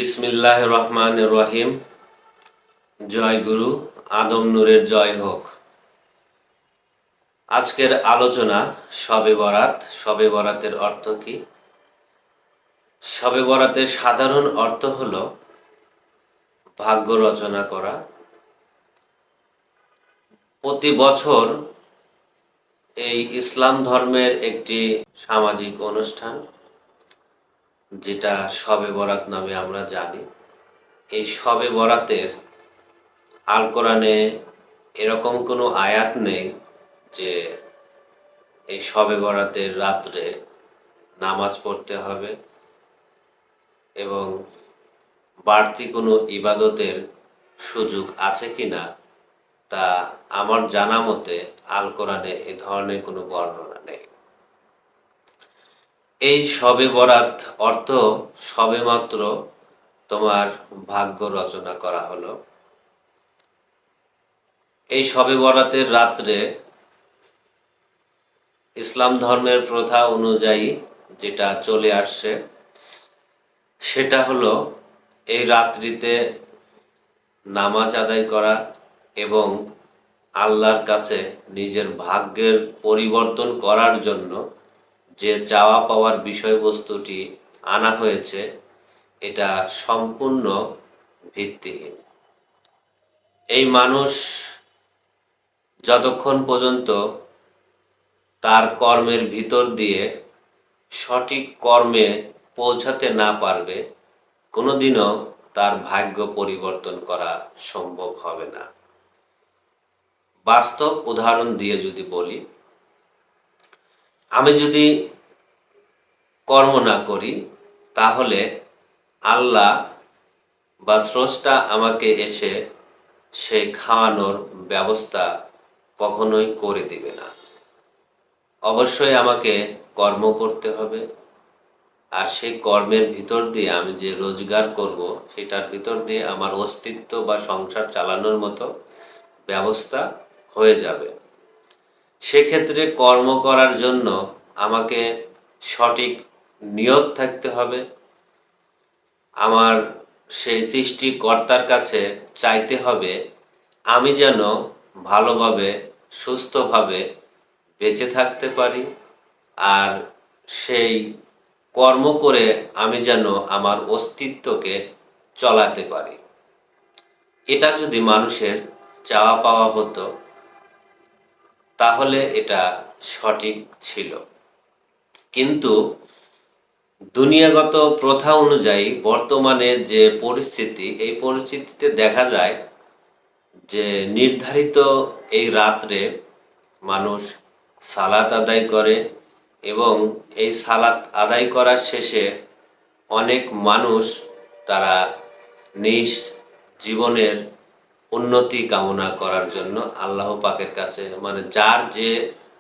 বিসমিল্লাহির রহমানির রহিম। জয় গুরু, আদম নূরের জয় হোক। আজকের আলোচনা শবে বরাত। শবে বরাতের অর্থ কি? শবে বরাতের সাধারণ অর্থ হল ভাগ্য রচনা করা। প্রতি বছর এই ইসলাম ধর্মের একটি সামাজিক অনুষ্ঠান, যেটা শবে বরাত নামে আমরা জানি। এই শবে বরাতের আল কোরআনে এরকম কোনো আয়াত নেই যে এই শবে বরাতের রাত্রে নামাজ পড়তে হবে এবং বাড়তি কোনো ইবাদতের সুযোগ আছে কিনা তা আমার জানা মতে আল কোরআনে এ ধরনের কোনো বর্ণনা নেই। এই শবে বরাত অর্থ সবেমাত্র তোমার ভাগ্য রচনা করা হলো। এই শবে বরাতের রাত্রে ইসলাম ধর্মের প্রথা অনুযায়ী যেটা চলে আসছে সেটা হলো এই রাত্রিতে নামাজ আদায় করা এবং আল্লাহর কাছে নিজের ভাগ্যের পরিবর্তন করার জন্য যে চাওয়া পাওয়ার বিষয়বস্তুটি আনা হয়েছে এটা সম্পূর্ণ ভিত্তিহীন। এই মানুষ যতক্ষণ পর্যন্ত তার কর্মের ভিতর দিয়ে সঠিক কর্মে পৌঁছাতে না পারবে, কোনোদিনও তার ভাগ্য পরিবর্তন করা সম্ভব হবে না। বাস্তব উদাহরণ দিয়ে যদি বলি, আমি যদি কর্ম না করি তাহলে আল্লাহ বা স্রষ্টা আমাকে এসে সেই খাওয়ানোর ব্যবস্থা কখনোই করে দিবে না। অবশ্যই আমাকে কর্ম করতে হবে, আর সেই কর্মের ভিতর দিয়ে আমি যে রোজগার করব সেটার ভিতর দিয়ে আমার অস্তিত্ব বা সংসার চালানোর মতো ব্যবস্থা হয়ে যাবে। সেক্ষেত্রে কর্ম করার জন্য আমাকে সঠিক নিয়ত থাকতে হবে। আমার সেই সৃষ্টিকর্তার কাছে চাইতে হবে আমি যেন ভালোভাবে সুস্থভাবে বেঁচে থাকতে পারি, আর সেই কর্ম করে আমি যেন আমার অস্তিত্বকে চলাতে পারি। এটা যদি মানুষের চাওয়া পাওয়া হতো তাহলে এটা সঠিক ছিল। কিন্তু দুনিয়াগত প্রথা অনুযায়ী বর্তমানে যে পরিস্থিতি, এই পরিস্থিতিতে দেখা যায় যে নির্ধারিত এই রাত্রে মানুষ সালাত আদায় করে এবং এই সালাত আদায় করার শেষে অনেক মানুষ তারা নিজ জীবনের উন্নতি কামনা করার জন্য আল্লাহ পাকের কাছে, মানে যার যে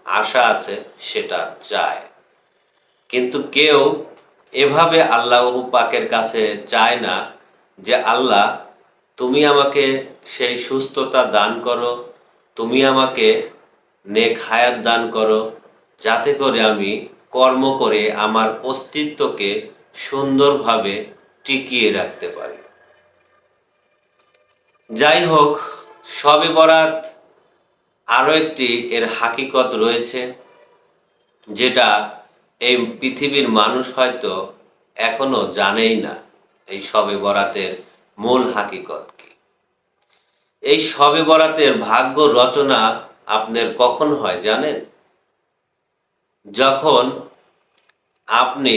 আশা আছে সেটা চায়। কিন্তু কেউ এভাবে আল্লাহ পাকের কাছে চায় না যে আল্লাহ তুমি আমাকে সেই সুস্থতা দান করো, তুমি আমাকে নেক হায়াত দান করো, যাতে করে আমি কর্ম করে আমার অস্তিত্বকে সুন্দরভাবে টিকিয়ে রাখতে পারি। যাই হোক, শবে বরাত আরও একটি এর হাকিকত রয়েছে, যেটা এই পৃথিবীর মানুষ হয়তো এখনো জানেই না। এই শবে বরাতের মূল হাকিকত কি? এই শবে বরাতের ভাগ্য রচনা আপনার কখন হয় জানেন? যখন আপনি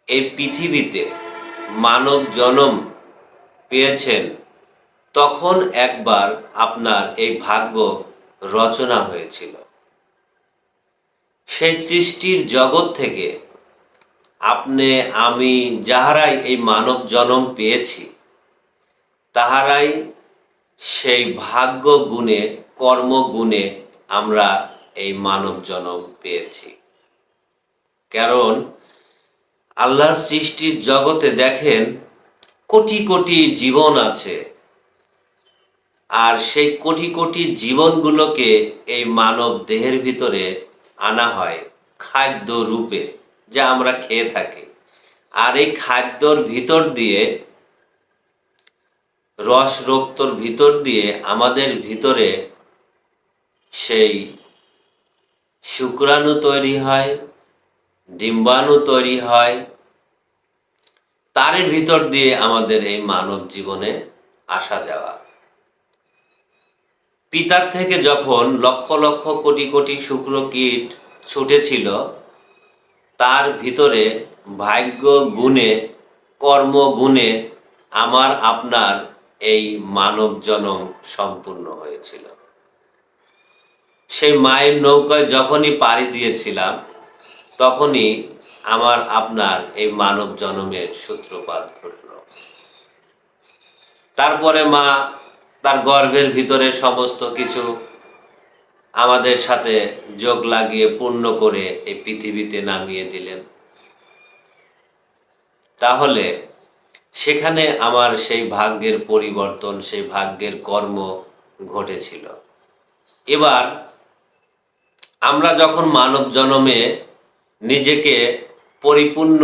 এই পৃথিবীতে মানব জন্ম পেয়েছেন, তখন একবার আপনার এই ভাগ্য রচনা হয়েছিল। সেই সৃষ্টির জগৎ থেকে আপনি আমি যাহারাই এই মানব জন্ম পেয়েছি তাহারাই সেই ভাগ্য গুণে কর্ম গুণে আমরা এই মানব জন্ম পেয়েছি। কারণ আল্লাহর সৃষ্টির জগতে দেখেন কোটি কোটি জীবন আছে, আর সেই কোটি কোটি জীবনগুলোকে এই মানব দেহের ভিতরে আনা হয় খাদ্য রূপে, যা আমরা খেয়ে থাকি। আর এই খাদ্যর ভিতর দিয়ে, রস রক্তর ভিতর দিয়ে আমাদের ভিতরে সেই শুক্রাণু তৈরি হয়, ডিম্বাণু তৈরি হয়, তার ভিতর দিয়ে আমাদের এই মানব জীবনে আসা যাওয়া। পিতার থেকে যখন লক্ষ লক্ষ কোটি কোটি শুক্রকীট ছুটেছিল, তার ভিতরে ভাগ্য গুণে, কর্ম গুণে আমার আপনার এই মানব জন্ম সম্পূর্ণ হয়েছিল। সেই মায়ের নৌকায় যখনই পাড়ি দিয়েছিলাম, তখনই আমার আপনার এই মানব জন্মের সূত্রপাত ঘটল। তারপরে মা তার গর্ভের ভিতরে সমস্ত কিছু আমাদের সাথে যোগ লাগিয়ে পূর্ণ করে এই পৃথিবীতে নামিয়ে দিলেন। তাহলে সেখানে আমার সেই ভাগ্যের পরিবর্তন, সেই ভাগ্যের কর্ম ঘটেছিল। এবার আমরা যখন মানব জন্মে নিজেকে পরিপূর্ণ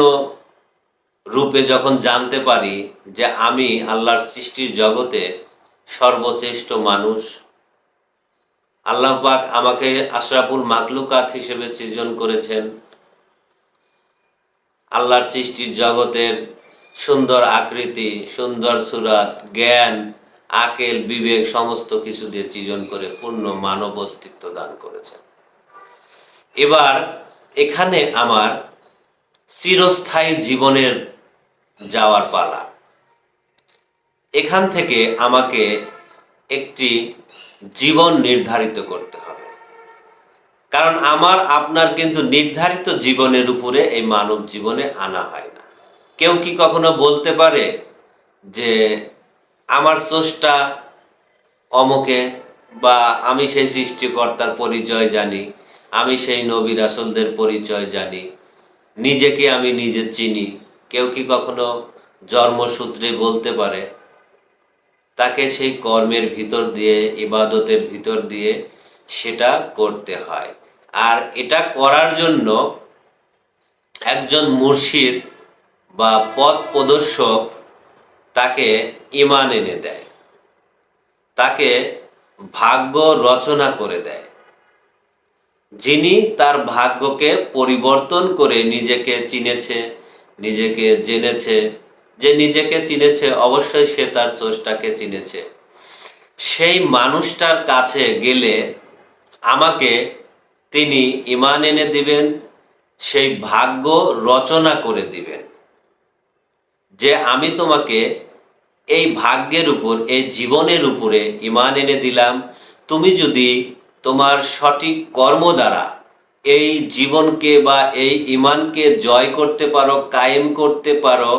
রূপে যখন জানতে পারি যে আমি আল্লাহর সৃষ্টির জগতে সর্বশ্রেষ্ঠ মানুষ, আল্লাহ পাক আমাকে আশরাফুল মাখলুকাত হিসেবে সৃজন করেছেন, আল্লাহর সৃষ্টির জগতের সুন্দর আকৃতি, সুন্দর সুরাত, জ্ঞান, আকেল, বিবেক সমস্ত কিছু দিয়ে সৃজন করে পূর্ণ মানব অস্তিত্ব দান করেছেন। এবার এখানে আমার চিরস্থায়ী জীবনের যাওয়ার পালা। এখান থেকে আমাকে একটি জীবন নির্ধারিত করতে হবে, কারণ আমার আপনার কিন্তু নির্ধারিত জীবনের উপরে এই মানব জীবনে আনা হয় না। কেউ কি কখনো বলতে পারে যে আমার স্রষ্টা অমুকে, বা আমি সেই সৃষ্টিকর্তার পরিচয় জানি, আমি সেই নবী রাসূলদের পরিচয় জানি, নিজেকে আমি নিজে চিনি? কেউ কি কখনো জন্মসূত্রে বলতে পারে? তাকে সেই কর্মের ভিতর দিয়ে, ইবাদতের ভিতর দিয়ে সেটা করতে হয়। আর এটা করার জন্য একজন মুর্শিদ বা পথ প্রদর্শক তাকে ঈমান এনে দেয়, তাকে ভাগ্য রচনা করে দেয়, যিনি তার ভাগ্যকে পরিবর্তন করে নিজেকে চিনেছে, নিজেকে জেনেছে। যে নিজেকে চিনেছে অবশ্যই সে তার স্রষ্টাকে চিনেছে। সেই মানুষটার কাছে গেলে আমাকে তিনি ঈমান এনে দিবেন, সেই ভাগ্য রচনা করে দিবেন যে আমি তোমাকে এই ভাগ্যের উপর, এই জীবনের উপরে ঈমান এনে দিলাম। তুমি যদি তোমার সঠিক কর্ম দ্বারা এই জীবনকে বা এই ঈমানকে জয় করতে পারো, কায়েম করতে পারো,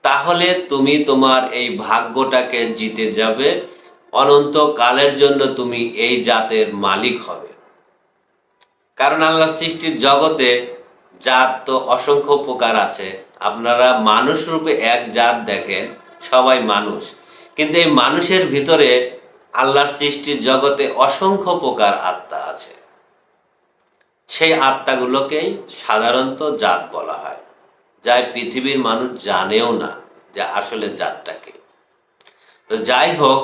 তাহলে তুমি তোমার এই ভাগ্যটাকে জিতে যাবে, অনন্তকালের জন্য তুমি এই জাতের মালিক হবে। কারণ আল্লাহ সৃষ্টির জগতে জাত তো অসংখ্য প্রকার আছে। আপনারা মানুষ রূপে এক জাত দেখেন, সবাই মানুষ, কিন্তু এই মানুষের ভিতরে আল্লাহর সৃষ্টির জগতে অসংখ্য প্রকার আত্মা আছে। সেই আত্মাগুলোকেই সাধারণত জাত বলা হয়, যা পৃথিবীর মানুষ জানেও না যে আসলে জাতটাকে। তো যাই হোক,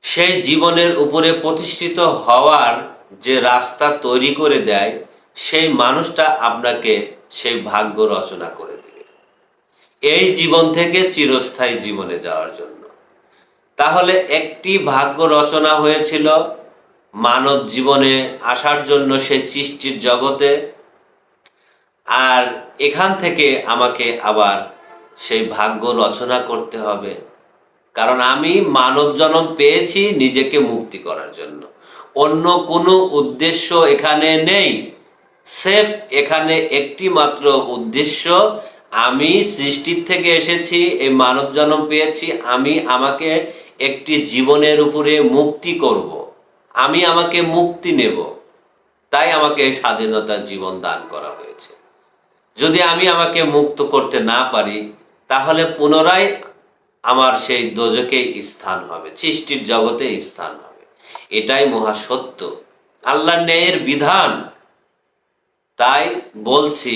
সেই জীবনের উপরে প্রতিষ্ঠিত হওয়ার যে রাস্তা তৈরি করে দেয়, সেই মানুষটা আপনাকে সেই ভাগ্য রচনা করে দেবে এই জীবন থেকে চিরস্থায়ী জীবনে যাওয়ার জন্য। তাহলে একটি ভাগ্য রচনা হয়েছিল মানব জীবনে আসার জন্য সেই সৃষ্টির জগতে, আর এখান থেকে আমাকে আবার সেই ভাগ্য রচনা করতে হবে। কারণ আমি মানব জন্ম পেয়েছি নিজেকে মুক্তি করার জন্য, অন্য কোনো উদ্দেশ্য এখানে নেই। সেফ এখানে একটি মাত্র উদ্দেশ্য, আমি সৃষ্টির থেকে এসেছি, এই মানব জন্ম পেয়েছি, আমি আমাকে একটি জীবনের উপরে মুক্তি করব, আমি আমাকে মুক্তি নেব, তাই আমাকে স্বাধীনতার জীবন দান করা হয়েছে। যদি আমি আমাকে মুক্ত করতে না পারি, তাহলে পুনরায় আমার সেই দোজকে স্থান হবে, সৃষ্টির জগতে স্থান হবে। এটাই মহাসত্য, আল্লাহর ন্যায়ের বিধান। তাই বলছি,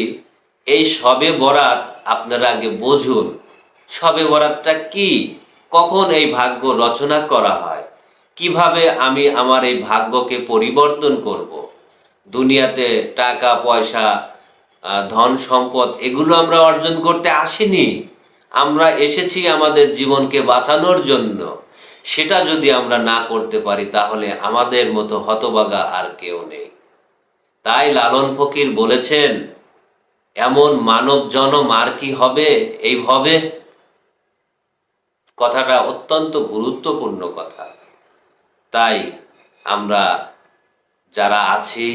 এই শবে বরাত আপনারা আগে বুঝুন শবে বরাতটা কি, কখন এই ভাগ্য রচনা করা হয়, কিভাবে আমি আমার এই ভাগ্যকে পরিবর্তন করব। দুনিয়াতে টাকা পয়সা, ধন সম্পদ এগুলো আমরা অর্জন করতে আসিনি। আমরা এসেছি আমাদের জীবনকে বাঁচানোর জন্য। সেটা যদি আমরা না করতে পারি তাহলে আমাদের মতো হতভাগা আর কেউ নেই। তাই লালন ফকির বলেছেন, এমন মানব জনম আর কি হবে এই ভবে। কথাটা অত্যন্ত গুরুত্বপূর্ণ কথা। তাই আমরা যারা আছি,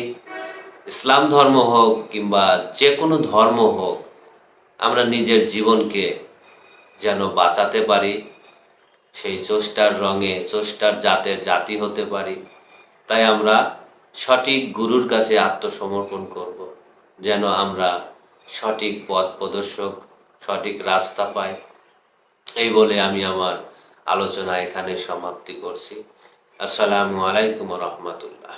ইসলাম ধর্ম হোক কিংবা যে কোনো ধর্ম হোক, আমরা নিজের জীবনকে যেন বাঁচাতে পারি, সেই চষ্টার রঙে চষ্টার জাতের জাতি হতে পারি। তাই আমরা সঠিক গুরুর কাছে আত্মসমর্পণ করব, যেন আমরা সঠিক পথ প্রদর্শক, সঠিক রাস্তা পাই। এই বলে আমি আমার আলোচনা এখানে সমাপ্তি করছি। আসসালামু আলাইকুম রহমতুল্লাহ।